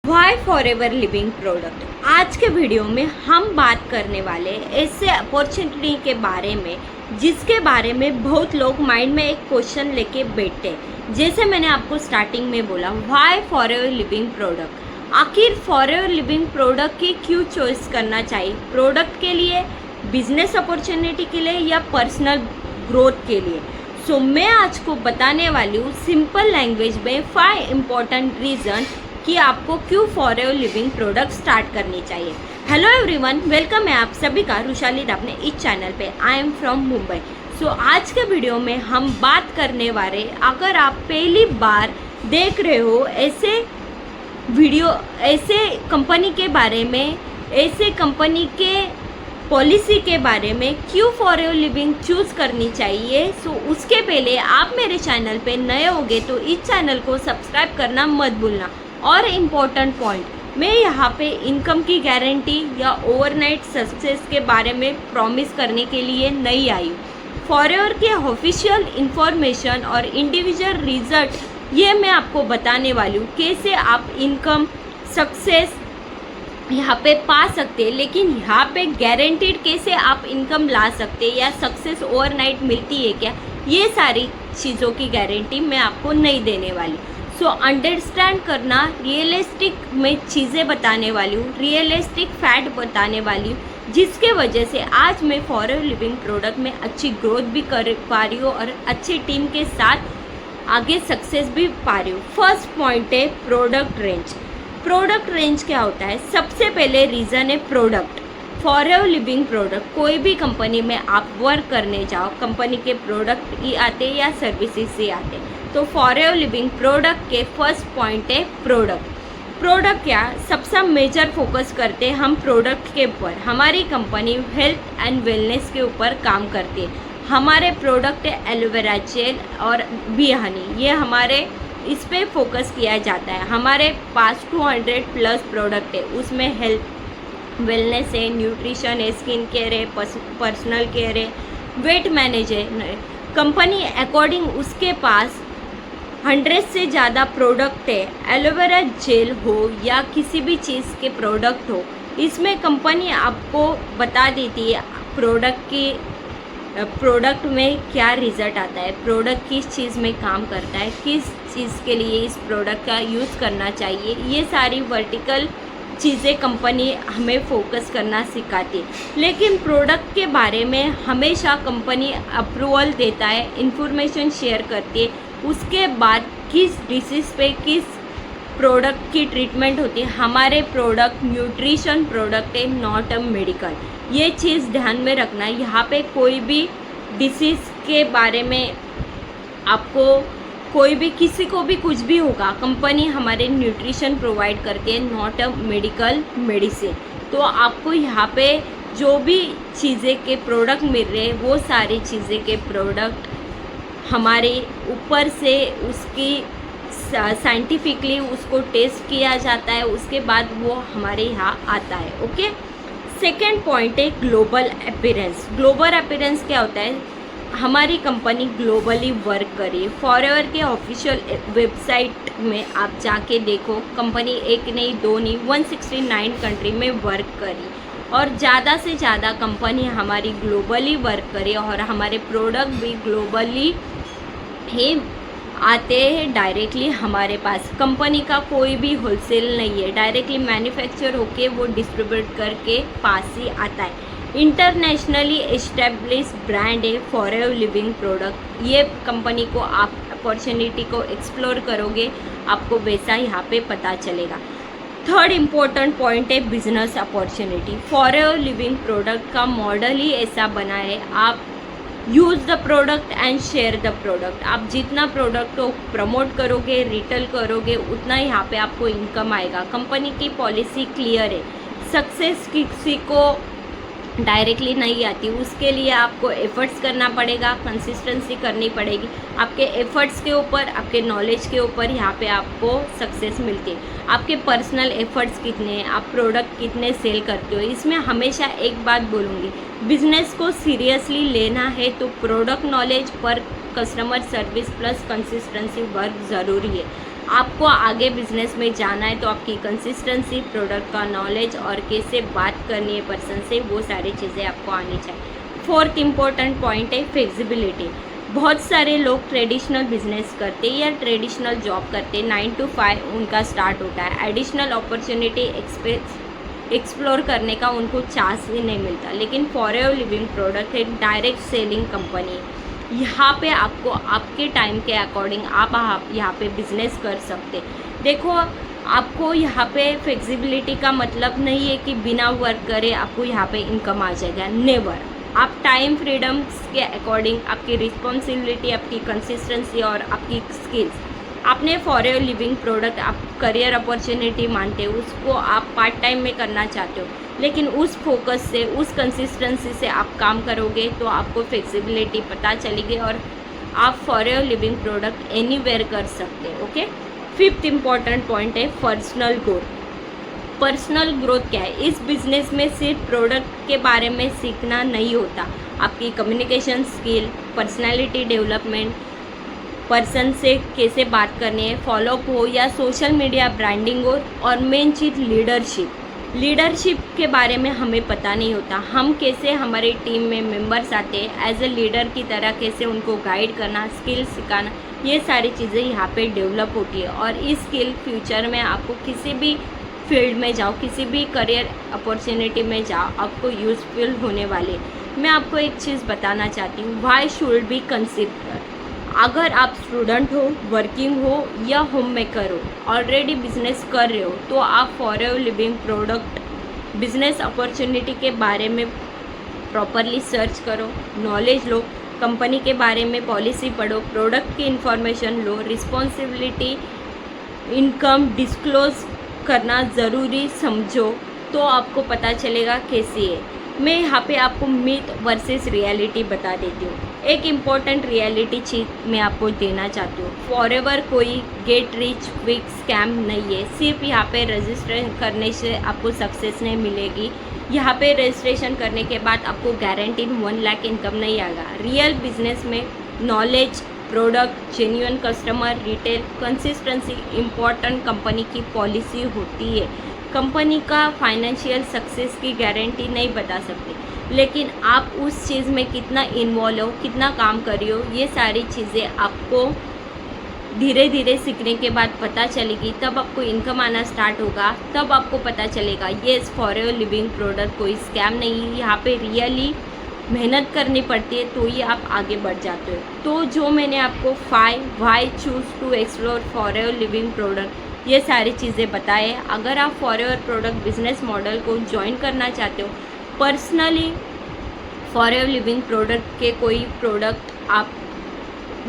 Y Forever Living product. आज के video में हम बात करने वाले ऐसे अपॉर्चुनिटी के बारे में जिसके बारे में बहुत लोग माइंड में एक क्वेश्चन लेके बैठते हैं। जैसे मैंने आपको स्टार्टिंग में बोला, why Forever Living product. आखिर फॉर एवर लिविंग प्रोडक्ट की क्यों चॉइस करना चाहिए? प्रोडक्ट के लिए, बिजनेस अपॉर्चुनिटी के लिए या पर्सनल ग्रोथ के लिए? सो मैं आज को बताने वाली हूँ सिंपल लैंग्वेज में 5 इम्पॉर्टेंट रीज़न कि आपको क्यों for ever Living product start करनी चाहिए। हेलो एवरीवन, वेलकम है आप सभी का रुशाली अपने इस चैनल पे। I am from Mumbai. So आज के वीडियो में हम बात करने वाले, अगर आप पहली बार देख रहे हो ऐसे वीडियो, ऐसे कंपनी के बारे में, ऐसे कंपनी के पॉलिसी के बारे में क्यों फॉर एवर लिविंग चूज़ करनी चाहिए। सो उसके पहले आप मेरे चैनल पे नए होगे तो इस चैनल को सब्सक्राइब करना मत भूलना। और इम्पोर्टेंट पॉइंट, मैं यहाँ पे इनकम की गारंटी या ओवरनाइट सक्सेस के बारे में प्रॉमिस करने के लिए नहीं आई हूँ। फॉर एवर के ऑफिशियल इंफॉर्मेशन और इंडिविजुअल रिजल्ट ये मैं आपको बताने वाली हूँ, कैसे आप इनकम सक्सेस यहाँ पे पा सकते हैं, लेकिन यहाँ पे गारंटीड कैसे आप इनकम ला सकते हैं या सक्सेस ओवरनाइट मिलती है क्या, ये सारी चीज़ों की गारंटी मैं आपको नहीं देने वाली। सो अंडरस्टैंड करना, रियलिस्टिक में चीज़ें बताने वाली हूँ, रियलिस्टिक फैक्ट बताने वाली हूँ, जिसके वजह से आज मैं फॉर एवर लिविंग प्रोडक्ट में अच्छी ग्रोथ भी कर पा रही हूँ और अच्छी टीम के साथ आगे सक्सेस भी पा रही हूँ। फर्स्ट पॉइंट है प्रोडक्ट रेंज। प्रोडक्ट रेंज क्या होता है? सबसे पहले रीज़न है product. For ever Living product, कोई भी कंपनी में आप वर्क करने जाओ, कंपनी के प्रोडक्ट ही आते या सर्विसेज से आते, तो फॉर एवर लिविंग प्रोडक्ट के फर्स्ट पॉइंट है प्रोडक्ट। प्रोडक्ट क्या, सबसे मेजर फोकस करते हैं हम प्रोडक्ट के ऊपर। हमारी कंपनी हेल्थ एंड वेलनेस के ऊपर काम करती है। हमारे प्रोडक्ट है एलोवेरा जेल और बी हनी, ये हमारे इस पे फोकस किया जाता है। हमारे पास 200+ प्रोडक्ट है, उसमें हेल्थ वेलनेस है, न्यूट्रिशन है, स्किन केयर है, पर्सनल केयर है, वेट मैनेज है। कंपनी अकॉर्डिंग उसके पास 100 से ज़्यादा प्रोडक्ट है। एलोवेरा जेल हो या किसी भी चीज़ के प्रोडक्ट हो, इसमें कंपनी आपको बता देती है प्रोडक्ट में क्या रिज़ल्ट आता है, प्रोडक्ट किस चीज़ में काम करता है, किस चीज़ के लिए इस प्रोडक्ट का यूज़ करना चाहिए। ये सारी वर्टिकल चीज़ें कंपनी हमें फोकस करना सिखाती है। लेकिन प्रोडक्ट के बारे में हमेशा कंपनी अप्रूवल देता है, इंफॉर्मेशन शेयर करती है, उसके बाद किस डिसीज़ पे किस प्रोडक्ट की ट्रीटमेंट होती है। हमारे प्रोडक्ट न्यूट्रिशन प्रोडक्ट है, नॉट अ मेडिकल। ये चीज़ ध्यान में रखना। यहाँ पे कोई भी डिसीज़ के बारे में आपको कोई भी किसी को भी कुछ भी होगा, कंपनी हमारे न्यूट्रिशन प्रोवाइड करती है, नॉट अ मेडिकल मेडिसिन। तो आपको यहाँ पे जो भी चीज़ें के प्रोडक्ट मिल रहे हैं, वो सारी चीज़ें के प्रोडक्ट हमारे ऊपर से उसकी साइंटिफिकली उसको टेस्ट किया जाता है, उसके बाद वो हमारे यहाँ आता है। ओके, सेकेंड पॉइंट है ग्लोबल अपीयरेंस। ग्लोबल अपीयरेंस क्या होता है? हमारी कंपनी ग्लोबली वर्क करी। फॉर एवर के ऑफिशियल वेबसाइट में आप जाके देखो, कंपनी एक नहीं, दो नहीं, 169 कंट्री में वर्क करी और ज़्यादा से ज़्यादा कंपनी हमारी ग्लोबली वर्क करी और हमारे प्रोडक्ट भी ग्लोबली ही आते हैं डायरेक्टली हमारे पास। कंपनी का कोई भी होलसेल नहीं है, डायरेक्टली मैन्युफैक्चर होके वो डिस्ट्रीब्यूट करके पास ही आता है। इंटरनेशनली एस्टेब्लिश ब्रांड है फॉर एवर लिविंग प्रोडक्ट। ये कंपनी को आप अपॉर्चुनिटी को एक्सप्लोर करोगे, आपको वैसा यहाँ पे पता चलेगा। थर्ड इम्पोर्टेंट पॉइंट है business opportunity. For ever Living product का मॉडल ही ऐसा बना है, आप use the product and share the product. आप जितना प्रोडक्ट को प्रमोट करोगे, रिटेल करोगे, उतना यहाँ पे आपको इनकम आएगा। कंपनी की पॉलिसी क्लियर है, सक्सेस किसी को डायरेक्टली नहीं आती, उसके लिए आपको एफर्ट्स करना पड़ेगा, कंसिस्टेंसी करनी पड़ेगी। आपके एफर्ट्स के ऊपर, आपके नॉलेज के ऊपर यहाँ पे आपको सक्सेस मिलती है। आपके पर्सनल एफर्ट्स कितने हैं, आप प्रोडक्ट कितने सेल करते हो। इसमें हमेशा एक बात बोलूँगी, बिजनेस को सीरियसली लेना है तो प्रोडक्ट नॉलेज पर customer service plus consistency work ज़रूरी है। आपको आगे बिजनेस में जाना है तो आपकी कंसिस्टेंसी, प्रोडक्ट का नॉलेज और कैसे बात करनी है पर्सन से, वो सारी चीज़ें आपको आनी चाहिए। फोर्थ इम्पोर्टेंट पॉइंट है फ्लेक्सिबिलिटी। बहुत सारे लोग ट्रेडिशनल बिजनेस करते या ट्रेडिशनल जॉब करते, 9 to 5 उनका स्टार्ट होता है। एडिशनल अपॉर्चुनिटी एक्सप्लोर करने का उनको चांस ही नहीं मिलता। लेकिन फॉरएवर लिविंग प्रोडक्ट एक डायरेक्ट सेलिंग कंपनी, यहाँ पे आपको आपके टाइम के अकॉर्डिंग आप यहाँ पे बिजनेस कर सकते। देखो, आपको यहाँ पे फ्लेक्सिबिलिटी का मतलब नहीं है कि बिना वर्क करे आपको यहाँ पे इनकम आ जाएगा, नेवर। आप टाइम फ्रीडम्स के अकॉर्डिंग आपकी रिस्पॉन्सिबिलिटी, आपकी कंसिस्टेंसी और आपकी स्किल्स, आपने फॉरएवर लिविंग प्रोडक्ट आप करियर अपॉर्चुनिटी मानते हो, उसको आप पार्ट टाइम में करना चाहते हो, लेकिन उस फोकस से, उस कंसिस्टेंसी से आप काम करोगे तो आपको फ्लेक्सिबिलिटी पता चलेगी और आप फॉरएवर लिविंग प्रोडक्ट एनीवेयर कर सकते हैं। ओके। फिफ्थ इम्पॉर्टेंट पॉइंट है पर्सनल ग्रोथ। पर्सनल ग्रोथ क्या है? इस बिजनेस में सिर्फ प्रोडक्ट के बारे में सीखना नहीं होता, आपकी communication skill, personality development, person से कैसे बात करनी है, फॉलोअप हो या सोशल मीडिया ब्रांडिंग हो, और मेन चीज़ लीडरशिप के बारे में हमें पता नहीं होता। हम कैसे हमारे टीम में मेंबर्स आते हैं, एज ए लीडर की तरह कैसे उनको गाइड करना, स्किल सिखाना, ये सारी चीज़ें यहाँ पे डेवलप होती है। और इस स्किल फ्यूचर में आपको किसी भी फील्ड में जाओ, किसी भी करियर अपॉर्चुनिटी में जाओ, आपको यूज़फुल होने वाले। मैं आपको एक चीज़ बताना चाहती हूँ, व्हाई शुड बी कंसिडर। अगर आप स्टूडेंट हो, वर्किंग हो या होम मेकर हो, ऑलरेडी बिजनेस कर रहे हो, तो आप forever Living product business opportunity के बारे में प्रॉपरली सर्च करो, नॉलेज लो, कंपनी के बारे में पॉलिसी पढ़ो, प्रोडक्ट की इंफॉर्मेशन लो, रिस्पॉन्सिबिलिटी, इनकम डिस्क्लोज करना ज़रूरी समझो, तो आपको पता चलेगा कैसी है। मैं यहाँ पे आपको मिथ वर्सेस रियलिटी बता देती हूँ। एक इम्पॉर्टेंट रियलिटी चीज़ मैं आपको देना चाहती हूँ, फॉरएवर कोई गेट रिच क्विक स्कैम नहीं है। सिर्फ यहाँ पे रजिस्ट्रेशन करने से आपको सक्सेस नहीं मिलेगी। यहाँ पे रजिस्ट्रेशन करने के बाद आपको गारंटीड 1 लाख इनकम नहीं आएगा। रियल बिजनेस में knowledge, product, genuine customer, retail, consistency important company की पॉलिसी होती है। कंपनी का फाइनेंशियल सक्सेस की गारंटी नहीं बता सकते, लेकिन आप उस चीज़ में कितना इन्वॉल्व हो, कितना काम कर रही हो, ये सारी चीज़ें आपको धीरे धीरे सीखने के बाद पता चलेगी। तब आपको इनकम आना स्टार्ट होगा, तब आपको पता चलेगा ये फॉरएवर लिविंग प्रोडक्ट कोई स्कैम नहीं है। यहाँ पे रियली मेहनत करनी पड़ती है तो ही आप आगे बढ़ जाते हो। तो जो मैंने आपको 5 why choose to explore Forever Living product, ये सारी चीज़ें बताए। अगर आप फॉरएवर प्रोडक्ट बिजनेस मॉडल को ज्वाइन करना चाहते हो, पर्सनली फॉरएवर लिविंग प्रोडक्ट के कोई प्रोडक्ट आप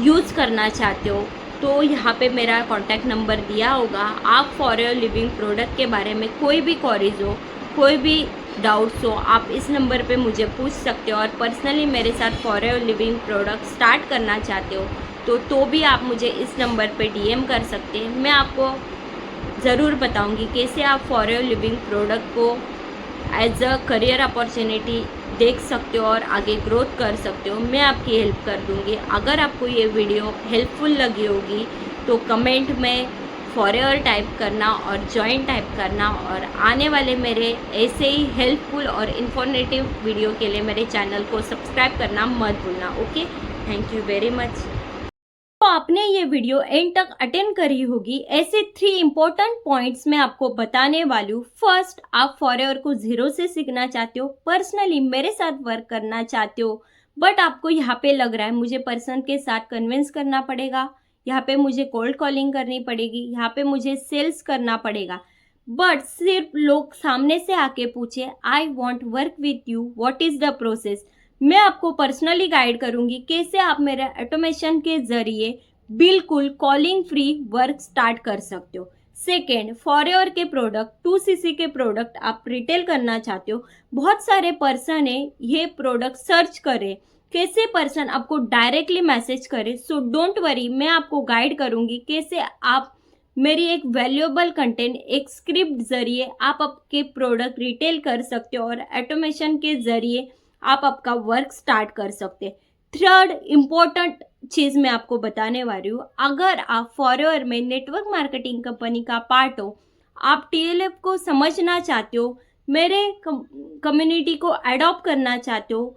यूज़ करना चाहते हो, तो यहाँ पे मेरा कॉन्टैक्ट नंबर दिया होगा। आप फॉरएवर लिविंग प्रोडक्ट के बारे में कोई भी क्वेरीज हो, कोई भी डाउट्स हो, आप इस नंबर पे मुझे पूछ सकते हो। और पर्सनली मेरे साथ फॉरएवर लिविंग प्रोडक्ट स्टार्ट करना चाहते हो तो भी आप मुझे इस नंबर पे डीएम कर सकते हैं। मैं आपको ज़रूर बताऊंगी कैसे आप फॉरएवर लिविंग प्रोडक्ट को एज अ करियर अपॉर्चुनिटी देख सकते हो और आगे ग्रोथ कर सकते हो। मैं आपकी हेल्प कर दूंगी। अगर आपको ये वीडियो हेल्पफुल लगी होगी तो कमेंट में फॉरएवर टाइप करना और जॉइन टाइप करना, और आने वाले मेरे ऐसे ही हेल्पफुल और इन्फॉर्मेटिव वीडियो के लिए मेरे चैनल को सब्सक्राइब करना मत भूलना। Okay, thank you very much. तो आपने ये वीडियो एंड तक अटेंड करी होगी। ऐसे 3 इम्पोर्टेंट पॉइंट्स मैं आपको बताने वाली हूँ। फर्स्ट, आप फॉरएवर को 0 से सीखना चाहते हो, पर्सनली मेरे साथ वर्क करना चाहते हो, बट आपको यहाँ पे लग रहा है मुझे पर्सन के साथ कन्विंस करना पड़ेगा, यहाँ पे मुझे कोल्ड कॉलिंग करनी पड़ेगी, यहाँ पे मुझे सेल्स करना पड़ेगा, बट सिर्फ लोग सामने से आके पूछे I want work with you, what is the process. मैं आपको पर्सनली गाइड करूंगी कैसे आप मेरे ऑटोमेशन के जरिए बिल्कुल कॉलिंग फ्री वर्क स्टार्ट कर सकते हो। सेकेंड, फॉरएवर के प्रोडक्ट 2cc के प्रोडक्ट आप रिटेल करना चाहते हो, बहुत सारे पर्सन है ये प्रोडक्ट सर्च करे, कैसे पर्सन आपको डायरेक्टली मैसेज करे। सो डोंट वरी, मैं आपको गाइड करूंगी कैसे आप मेरी एक वैल्यूएबल कंटेंट, एक स्क्रिप्ट जरिए आप आपके प्रोडक्ट रिटेल कर सकते हो और ऑटोमेशन के जरिए आप आपका वर्क स्टार्ट कर सकते हैं। थर्ड इम्पोर्टेंट चीज़ मैं आपको बताने वाली हूँ। अगर आप फॉरएवर में नेटवर्क मार्केटिंग कंपनी का पार्ट हो, आप टीएलएफ को समझना चाहते हो, मेरे कम्युनिटी को अडॉप्ट करना चाहते हो,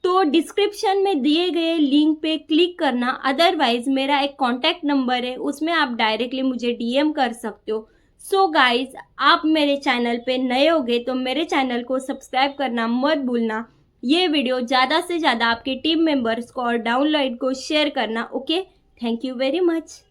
तो डिस्क्रिप्शन में दिए गए लिंक पे क्लिक करना। अदरवाइज मेरा एक कॉन्टैक्ट नंबर है, उसमें आप डायरेक्टली मुझे डीएम कर सकते हो। सो गाइज, आप मेरे चैनल पे नए होगे तो मेरे चैनल को सब्सक्राइब करना मत भूलना। ये वीडियो ज़्यादा से ज़्यादा आपके टीम मेंबर्स को और डाउनलोड को शेयर करना। Okay, thank you very much.